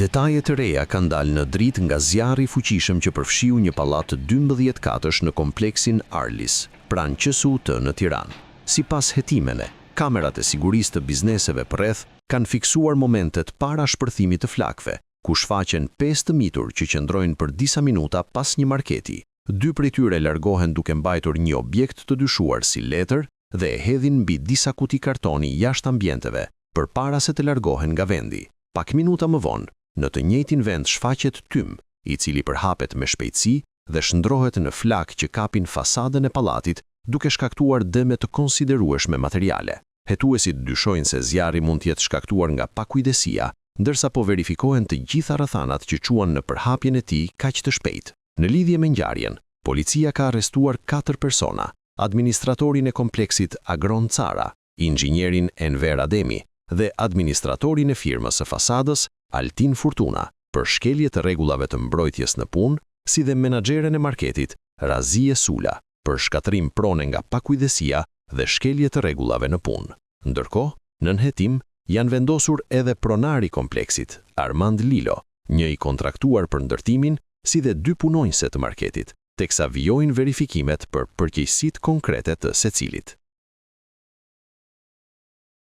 Detaje të reja kanë dalë në dritë nga zjarri i fuqishëm që përfshiu një pallat 12 katësh në kompleksin Arlis, pranë QSUT në Tiranë. Sipas hetimeve, kamerat e sigurisë të bizneseve përreth kanë fiksuar momentet para shpërthimit të flakëve, ku shfaqen 5 të mitur që qëndrojnë për disa minuta pas një marketi. 2 prej tyre largohen duke mbajtur një objekt të dyshuar si letër dhe e hedhin mbi disa kuti kartoni jashtë ambienteve, përpara se të largohen nga vendi. Pak minuta më vonë, në të njëjtin vend shfaqet tym, i cili përhapet me shpejtësi dhe shndrohet në flak që kapin fasadën e pallatit, duke shkaktuar dëme të konsiderueshme materiale. Hetuesit dyshojnë se zjarri mund të jetë shkaktuar nga pakujdesia, ndërsa po verifikohen të gjitha rrethanat që quan në përhapjen e tij kaq të shpejt. Në lidhje me ngjarjen, policia ka arrestuar 4 persona: administratorin e kompleksit Agron Cara, inxhinierin Enver Ademi dhe administratorin e firmës së fasadës Altin Furtuna për shkelje të rregullave të mbrojtjes në punë, si dhe menaxheren e marketit Razie Sula për shkatrim prone nga pakujdesia dhe shkelje të rregullave në punë. Ndërkohë, nën hetim janë vendosur edhe pronari i kompleksit, Armand Lilo, një i kontraktuar për ndërtimin, si dhe 2 punonjëse të marketit, teksa vijojnë verifikimet për përgjegjësitë konkrete të secilit.